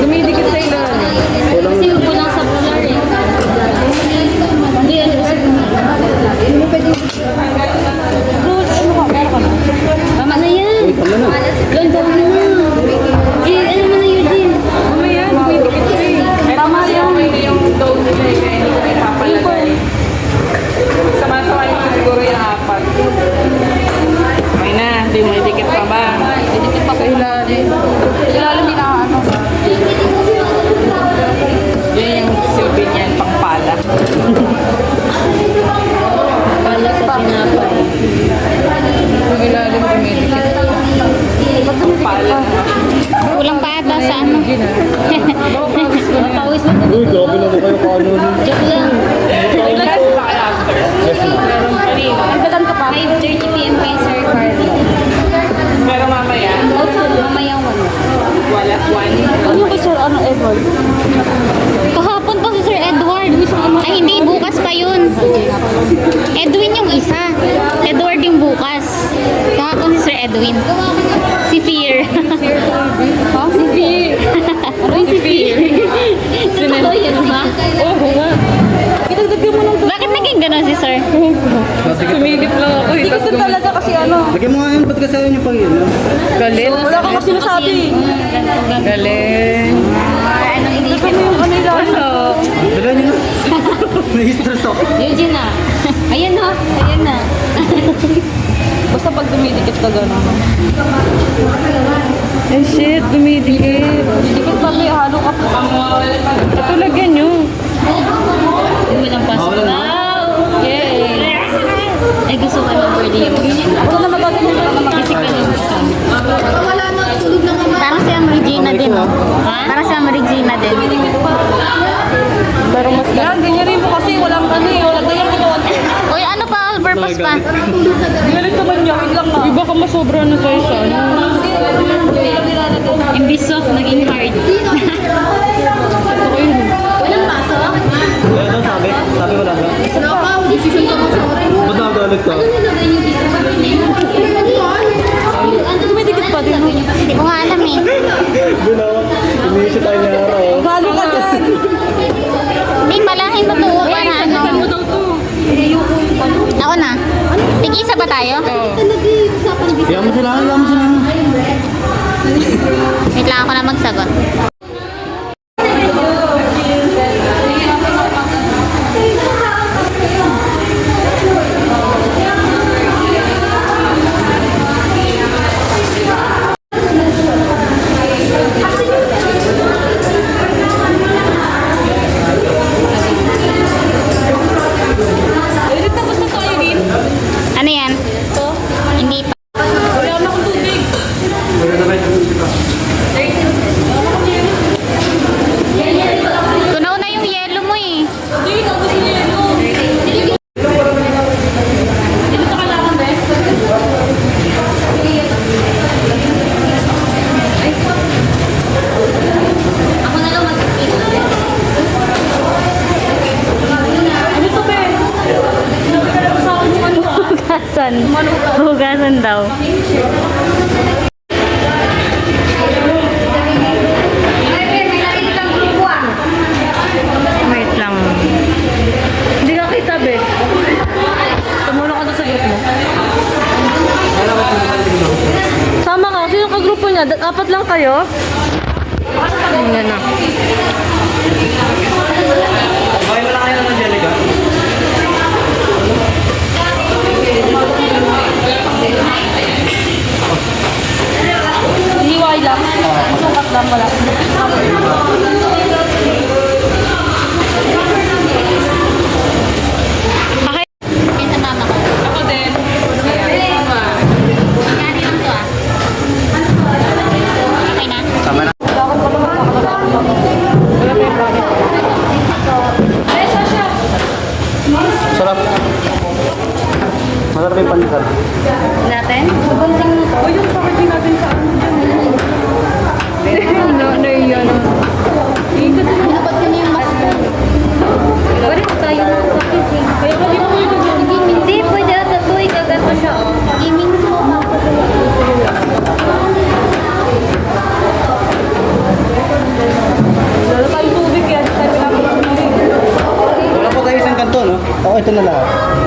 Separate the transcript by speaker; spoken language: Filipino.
Speaker 1: Dumidikit sa ilalim.
Speaker 2: Kasi kulang sa polar eh. Hindi, ano kasi tama na yan. Yan, tama na. Eh, ano mo na yun, Jin?
Speaker 1: Mamaya, dumidikit siya eh. Tama yan. Yung dough nila eh, kaya hindi ko na ipapalagay. Sama-sama yung siguro yung apat. Okay na, dumidikit pa ba? Dumidikit pa sa ilalim. Ilalim din ang ano. Yan yung silbi niyan, pangpala.
Speaker 2: Pala sa tinapay.
Speaker 1: Yung ilalim dumidikit. Pangpala.
Speaker 2: Kulang pa ata sa ano. Pawis na.
Speaker 3: Uy, grabe na kayo kaano.
Speaker 2: Joke lang.
Speaker 1: May class ba kayo after? Meron kanina.
Speaker 2: Nagdagan ka pa. 5:30 p.m. kay Sir Carly.
Speaker 1: Pero mamaya,
Speaker 2: Mamaya
Speaker 1: wala, one.
Speaker 2: ano ba Sir Edward? Kahapon pa si Sir Edward. Ay hindi, bukas pa yun. Edwin yung isa. Edward yung bukas. Kahapon si Sir Edwin. Si Fear. Si Fear. Ano si Fear? Totoo yun ba?
Speaker 1: Oo nga. Itagdagyan mo ng
Speaker 2: Bakit naging ganun si Sir?
Speaker 1: sumilip lang ako eh. Tapos talaga kasi ano.
Speaker 3: Lagyan mo nga yun, ba't kasi ayaw niyo pang yun?
Speaker 1: Galit. Wala kang kasi nasabi. Galit.
Speaker 2: Anong iniisip
Speaker 1: Ano yung ano yung ano?
Speaker 3: Dala niyo na. Nai-stress ako.
Speaker 2: Eugene na. Ayan na. Ayan na.
Speaker 1: Basta pag dumidikit ka gano'n. Eh shit, dumidikit. Dumidikit pa may halo ka po. Ito lagyan nyo.
Speaker 2: Hindi lang pasok.
Speaker 3: Wala na.
Speaker 2: Wow! Yay! Ay, gusto ko ng birthday yung
Speaker 1: Wala na magaganyan ka naman.
Speaker 2: Kasi ka lang gusto. Parang si Regina din, oh. Parang si Regina din.
Speaker 1: Pero mas ganyan rin po kasi walang ano eh. Walang ganyan ko.
Speaker 2: Uy, ano pa? Purpose pa.
Speaker 1: Galit naman niya. Wait lang na. Iba ka masobra na tayo sa ano.
Speaker 2: Imbis soft, naging hard. Walang pasok?
Speaker 3: Wala daw sabi. Sabi wala daw. Ba't nakagalit ka?
Speaker 1: Dumidikit pa din.
Speaker 2: Hindi ko nga alam eh.
Speaker 3: Bila, iniisip tayo niya araw.
Speaker 1: Halo ka dyan.
Speaker 2: Hindi pala, hindi totoo ba na ano?
Speaker 1: Ano daw to?
Speaker 2: Ako na. Tig-isa ba tayo?
Speaker 3: Iyan mo sila, iyan mo sila.
Speaker 2: Wait lang ako na magsagot.
Speaker 1: Galit na basta tayo din.
Speaker 2: Ano yan? Hindi pa.
Speaker 1: Wala na akong tubig.
Speaker 2: Tunaw na yung yellow mo eh.
Speaker 1: Hindi, naubos niya yun. Dito ka lang, bes.
Speaker 2: Ako na lang mag-spin.
Speaker 1: Ano to, be? Sinabi ka lang sa akin yung ano ah.
Speaker 2: Hugasan. Hugasan daw. Wait lang.
Speaker 1: Hindi ka kita, be. Tumulong ka doon sa group mo. Sama ka. Sino ka grupo niya? Apat lang kayo? Ayan na.
Speaker 3: Bakit wala kayo ng Angelica? Sarap yung pandesal.
Speaker 2: Natin?
Speaker 1: O yung packaging natin sa ano dyan.
Speaker 2: Ano yun? Dapat ka na yung box. Pwede tayo ng packaging.
Speaker 1: Kaya pag mo yung
Speaker 2: Hindi, pwede ata ito. Ikagato siya. Gaming mo.
Speaker 1: lalo tayong tubig yan. Tayo pinapalak mo rin.
Speaker 3: Wala po tayo isang kanto, no? Ako, ito na lahat.